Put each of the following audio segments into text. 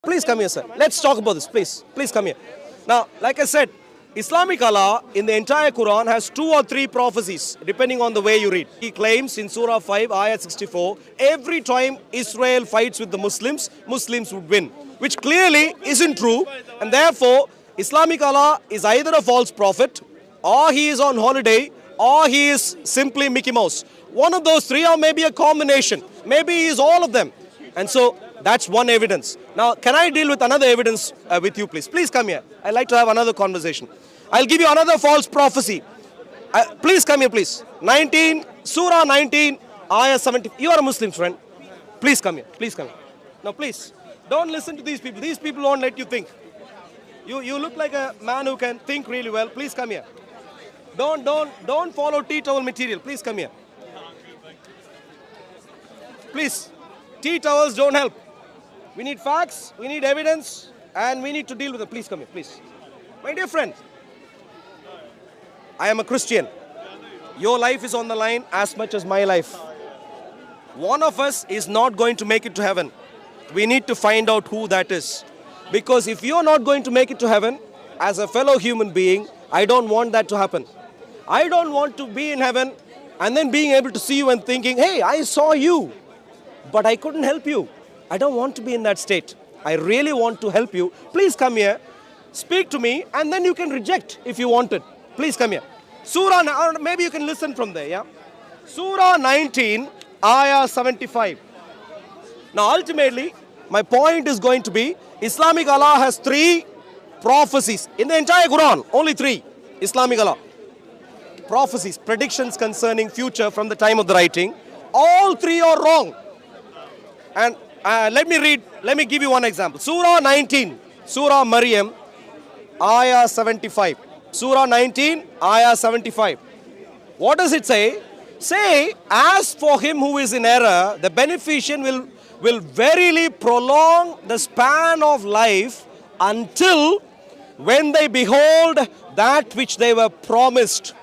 Please come here, sir. Let's talk about this, please. Please come here. Now, like I said, Islamic Allah in the entire Quran has 2 or 3 prophecies, depending on the way you read. He claims in Surah 5, Ayah 64, every time Israel fights with the Muslims, Muslims would win, which clearly isn't true. And therefore, Islamic Allah is either a false prophet, or he is on holiday, or he is simply Mickey Mouse. One of those 3, or maybe a combination. Maybe he is all of them. And so, that's one evidence. Now, can I deal with another evidence with you, please? Please come here. I'd like to have another conversation. I'll give you another false prophecy. Please come here, please. Surah 19, Ayah 70. You are a Muslim, friend. Please come here. Please come here. Now, please, don't listen to these people. These people won't let you think. You look like a man who can think really well. Please come here. Don't follow tea towel material. Please come here. Please. Tea towels don't help. We need facts, we need evidence, and we need to deal with it. Please come here, please. My dear friend, I am a Christian. Your life is on the line as much as my life. One of us is not going to make it to heaven. We need to find out who that is. Because if you're not going to make it to heaven, as a fellow human being, I don't want that to happen. I don't want to be in heaven and then being able to see you and thinking, hey, I saw you, but I couldn't help you. I don't want to be in that state. I really want to help you. Please come here, speak to me, and then you can reject if you want it. Please come here. Surah, or maybe you can listen from there, yeah? Surah 19, Ayah 75. Now, ultimately, my point is going to be, Islamic Allah has 3 prophecies. In the entire Quran, only 3. Islamic Allah. Prophecies, predictions concerning future from the time of the writing. All 3 are wrong. And let me give you one example. Surah 19, Surah Maryam, Ayah 75. Surah 19, Ayah 75. What does it say? Say, as for him who is in error, the beneficent will verily prolong the span of life until when they behold that which they were promised.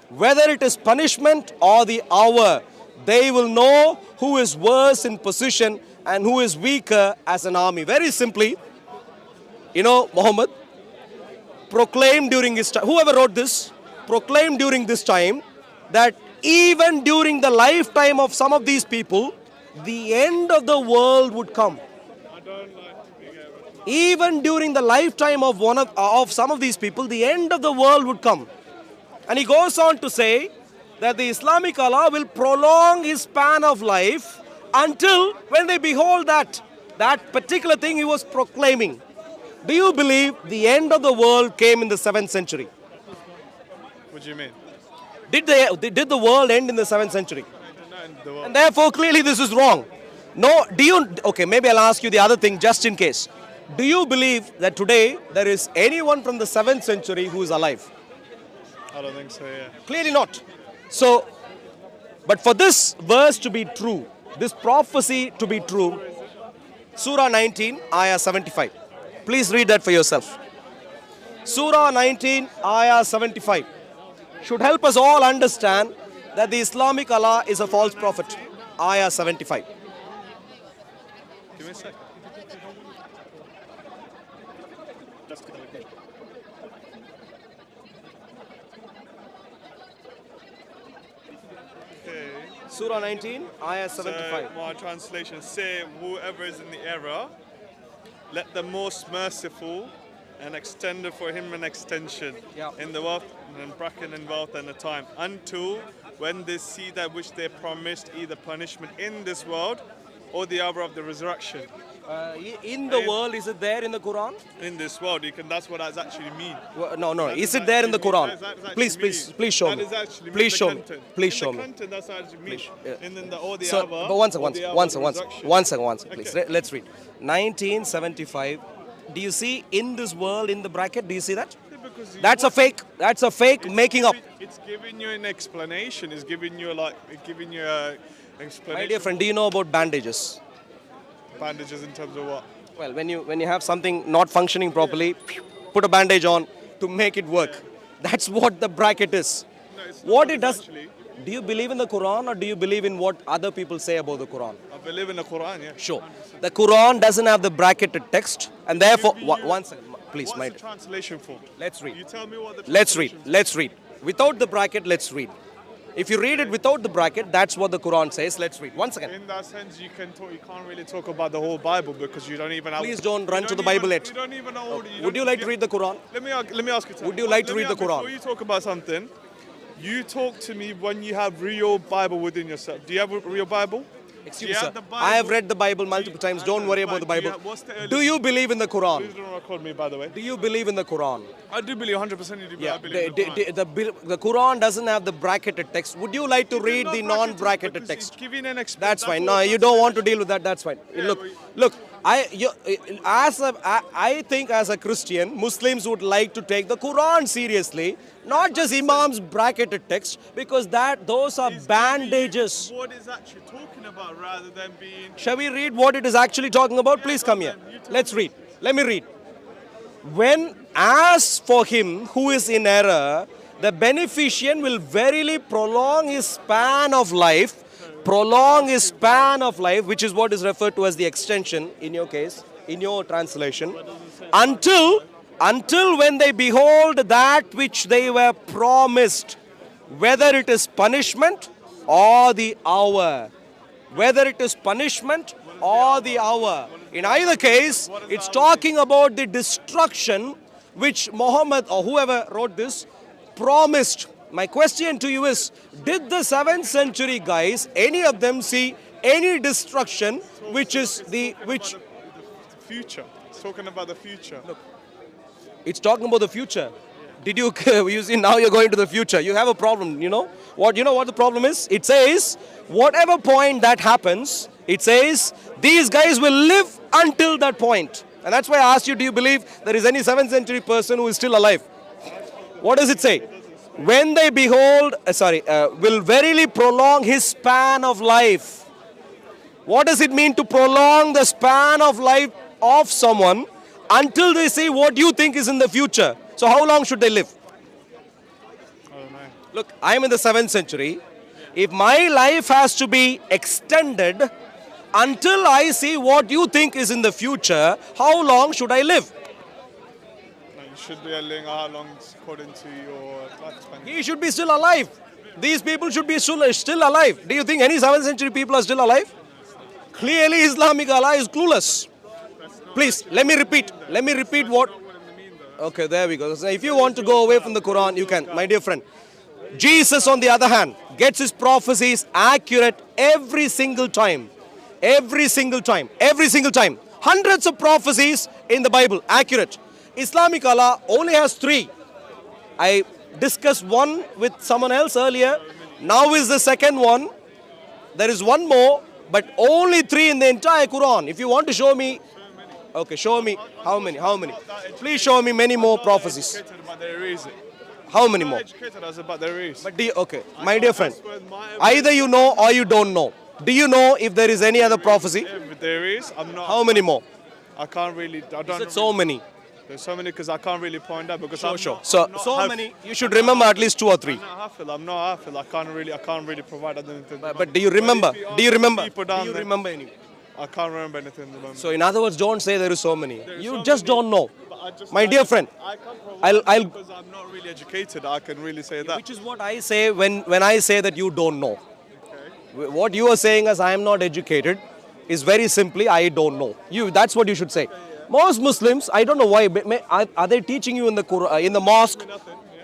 Whether it is punishment or the hour, they will know who is worse in position and who is weaker as an army. Very simply, Muhammad proclaimed during his time, whoever wrote this, proclaimed during this time that even during the lifetime of some of these people, the end of the world would come. Even during the lifetime of some of these people, the end of the world would come. And he goes on to say that the Islamic Allah will prolong his span of life until when they behold that particular thing he was proclaiming. Do you believe the end of the world came in the 7th century? What do you mean? Did the world end in the 7th century? And therefore, clearly this is wrong. No, okay, maybe I'll ask you the other thing just in case. Do you believe that today there is anyone from the 7th century who is alive? I don't think so, yeah. Clearly not. So, but for this verse to be true, this prophecy to be true, Surah 19, Ayah 75. Please read that for yourself. Surah 19, Ayah 75 should help us all understand that the Islamic Allah is a false prophet. Ayah 75. Give me a sec. Okay. Surah 19, Ayah 75. So, my translation, say, whoever is in the error, let the most merciful and extended for him an extension in the wealth and bracket and wealth and the time, until when they see that which they promised, either punishment in this world or the hour of the resurrection. In the world, is it there in the Quran? In this world, that's what that actually mean. Well, no. Is it there in the Quran? Please show me. Please show me. Please show me. That's actually mean. And then all the So, hour. but one second, please. Let's read. 1975. Do you see in this world, in the bracket, do you see that? That's a fake. That's a fake making up. It's giving you an explanation. It's giving you explanation. My dear friend, do you know about bandages? Bandages in terms of what? Well, when you have something not functioning properly, put a bandage on to make it work. That's what the bracket is. No, it's What not it does. actually. Do you believe in the Quran or do you believe in what other people say about the Quran? I believe in the Quran, yeah. Sure. The Quran doesn't have the bracketed text, and therefore, one second, please, What's my the translation for? let's read. You tell me what the Let's read. translation Let's read. Without the bracket, let's read. If you read it without the bracket, that's what the Quran says. Let's read. One second. In that sense, you can't really talk about the whole Bible because you don't even have. Please don't run you to the don't Bible even- yet. You don't even know. Would you like to read the Quran? Let me ask you. Something. Would you like to Let me read the ask- Quran? Before you talk about something, you talk to me when you have real Bible within yourself. Do you have a real Bible? Excuse Do me, you sir. have the I have Bible? read the Bible multiple times. Don't worry about the Do you Bible. have- what's the Do earliest- you believe in the Quran? Please don't record me, by the way. Do you believe in the Quran? I do believe 100% you do. Yeah. I believe in the Quran. The Quran doesn't have the bracketed text. Would you like to read Not the bracketed, non-bracketed because text? it's giving an exp- That's fine. all No, it's you don't want to deal with that. That's fine. Look. I think as a Christian, Muslims would like to take the Quran seriously, not just Imam's bracketed text, because those are It's bandages. What is actually talking about rather than being. Shall we read what it is actually talking about? Please come here. Let's read. Let me read. When, as for him who is in error, the beneficent will verily prolong his span of life, which is what is referred to as the extension in your case, in your translation, until when they behold that which they were promised, whether it is punishment or the hour. Whether it is punishment or the hour. In either case, it's talking about the destruction which Muhammad or whoever wrote this promised. My question to you is, did the 7th century guys, any of them see any destruction which Future. It's talking about the future. it's talking about the future. Did you see now you're going to the future? You have a problem, you know? What the problem is? It says whatever point that happens, it says these guys will live until that point. And that's why I asked you, do you believe there is any 7th century person who is still alive? What does it say? When they behold, will verily prolong his span of life. What does it mean to prolong the span of life of someone until they say what you think is in the future? So how long should they live? I don't know. Look, I'm in the 7th century. If my life has to be extended until I see what you think is in the future, how long should I live? No, you should be living how long according to your lifespan. He should be still alive. These people should be still alive. Do you think any 7th century people are still alive? Clearly Islamic Allah is clueless. Please, let me repeat what... Okay, there we go. So if you want to go away from the Quran, you can, my dear friend. Jesus, on the other hand, gets his prophecies accurate every single time. Every single time. Hundreds of prophecies in the Bible, accurate. Islamic Allah only has 3. I discussed one with someone else earlier. Now is the second one. There is one more, but only 3 in the entire Quran. If you want to show me, okay, show me how many. Please show me many more prophecies. How many more? Educated us about the race. But okay, my dear friend, either you know or you don't know. Do you know if there is any other prophecy? If there is, I'm not. How many more? I can't really. I don't. Is it so many? There's so many because I can't really point out because I'm Sure. not- So I'm not so Haf- many. You should remember at least 2 or 3. I'm not Hafil. I can't really provide anything. But do you remember? if you Do you ask remember? people Do down you there- remember any? I can't remember anything at the moment. So in other words, don't say there is so many. You so just many. don't know. But I just- My I dear just- friend, I can't provide I'll because I'm not really educated. I can really say that. which is what I say when I say that you don't know. What you are saying as I am not educated is very simply I don't know. That's what you should say. Most Muslims, I don't know why, are they teaching you in the Quran, in the mosque?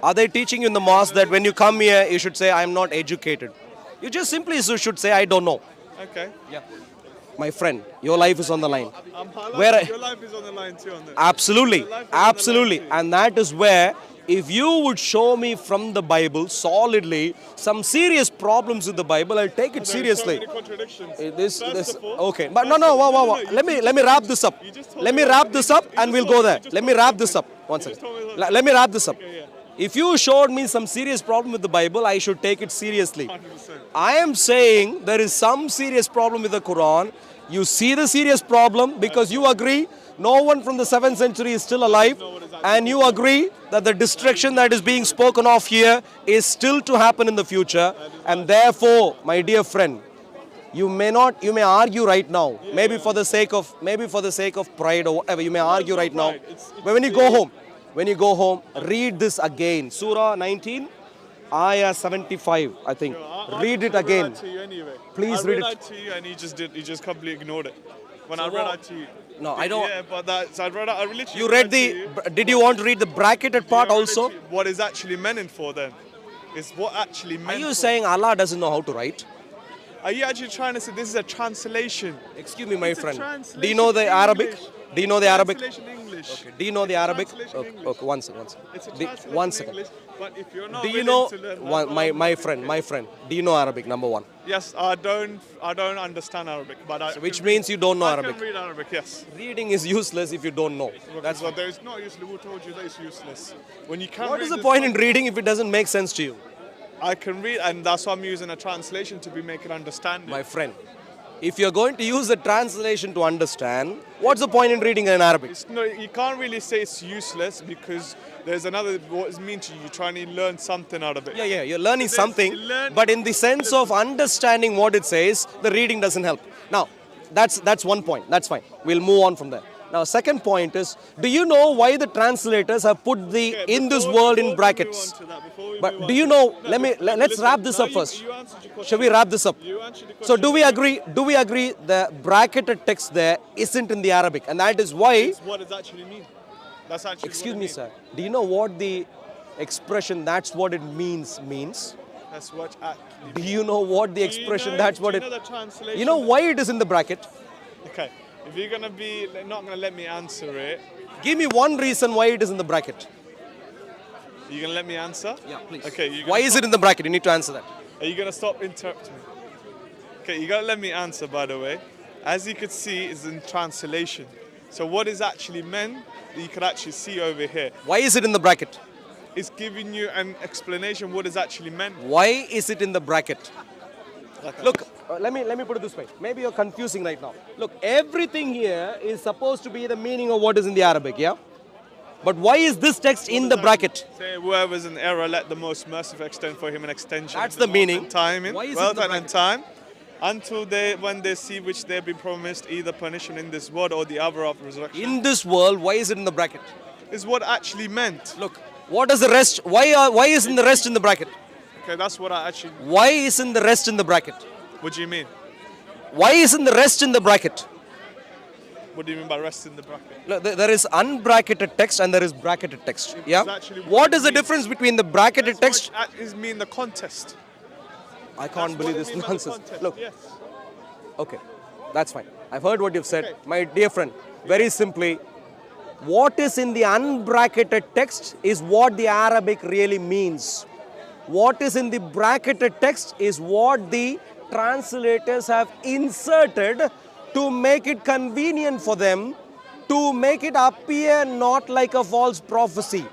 Are they teaching you in the mosque that when you come here you should say I am not educated? You just simply should say I don't know. Okay. Yeah. My friend, your life is on the line. Where your life is on the line too. On this. Absolutely, Your life is on the line absolutely. too. And that is where, if you would show me from the Bible solidly some serious problems with the Bible, I'll take it seriously. So many contradictions. This, First of all- okay. But first no, of all- wow. you Let me just- wrap this up. you just told Let me me what- wrap this up you and just we'll told go me- there. you just Let me told wrap me this up. One You just second. told me Let me wrap this up. yeah. If you showed me some serious problem with the Bible, I should take it seriously. 100%. I am saying there is some serious problem with the Quran. You see the serious problem because you agree no one from the 7th century is still alive, and you agree that the destruction that is being spoken of here is still to happen in the future, and therefore, my dear friend, You may not, you may argue right now, maybe for the sake of pride or whatever, you may argue right now. But when you go home, read this again. Surah 19, Ayah 75, I think. Read it again. Please read it. I read that to you and you just completely ignored it. When I read that to you. No, I don't. Yeah, but that's, I literally You read did you want to read the bracketed part also? What is actually meant for then? Is what actually meant Are you for. saying Allah doesn't know how to write? Are you actually trying to say this is a translation? Excuse me, my It's a friend. translation Do you know the Arabic? English. Do you know the Arabic? Translation English. Okay. Do you know the It's a Arabic? translation Okay, English. okay, one second. It's a Do- translation one second. English, but if you're not Do you willing know to learn my friend? Do you know Arabic? Number one. Yes, I don't understand Arabic, but Which means you don't know I Arabic. can read Arabic, yes. Reading is useless if you don't know. That's Well, there is not useless. Who told you that it's useless? When you can what read is the this point one- in reading if it doesn't make sense to you, I can read, and that's why I'm using a translation to be making understanding. my friend? If you're going to use the translation to understand, what's the point in reading in Arabic? No, you can't really say it's useless because there's another. What does it mean to you? You're trying to learn something out of it. Yeah, you're learning There's- something, you learn- but in the sense of understanding what it says, the reading doesn't help. Now, that's one point. That's fine. We'll move on from there. Now, second point is, do you know why the translators have put the Okay, in this before world we in move brackets? on to that, before we But move do on you to- know? No, Let's listen, wrap this now up first. You answered your question. Shall we wrap this up? You answered the So question. do we agree? Do we agree the bracketed text there isn't in the Arabic, and that is why? It's what does it actually mean? That's actually. Excuse what it me, means. sir. Do you know what the expression "that's what it means" means? That's what actually. Do you know what the Do you expression know- "that's what do it"? you know the translation? You know why it is in the bracket? Okay, if you're gonna be not gonna let me answer it, Give me one reason why it is in the bracket. you're gonna let me answer? Yeah, please. Okay. Why is it in the bracket? You need to answer that. Are you gonna stop interrupting me? Okay, you gotta let me answer. By the way, as you could see, is in translation. So what is actually meant, you could actually see over here. Why is it in the bracket? It's giving you an explanation what is actually meant. Why is it in the bracket? Look, let me put it this way. Maybe you're confusing right now. Look, everything here is supposed to be the meaning of what is in the Arabic, yeah? But why is this text in the bracket? Say whoever's in error, let the most merciful extend for him an extension. That's of the wealth meaning. and timing. Why is it Wealth in the and time. Until when they see which they've been promised either punishment in this world or the other of resurrection. In this world, why is it in the bracket? Is what actually meant. Look, what is the rest? Why isn't the rest in the bracket? Okay, that's what I actually. Why isn't the rest in the bracket? What do you mean? Why isn't the rest in the bracket? What do you mean by rest in the bracket? Look, there is unbracketed text and there is bracketed text. Yeah. actually what What it is the means. difference between the bracketed text? What is mean the contest. I can't believe That's this what it mean by the nonsense. contest, Look, Yes. okay, that's fine. I've heard what you've said. Okay. My dear friend, very simply, what is in the unbracketed text is what the Arabic really means. What is in the bracketed text is what the translators have inserted to make it convenient for them, to make it appear not like a false prophecy.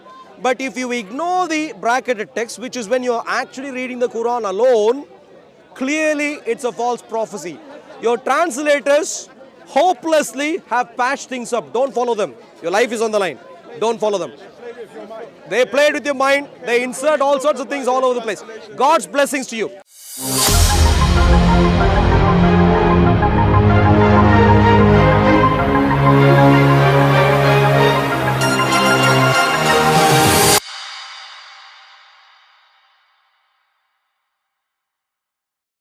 But if you ignore the bracketed text, which is when you're actually reading the Quran alone, clearly it's a false prophecy. Your translators hopelessly have patched things up. Don't follow them. Your life is on the line. Don't follow them. They played with your mind. They insert all sorts of things all over the place. God's blessings to you.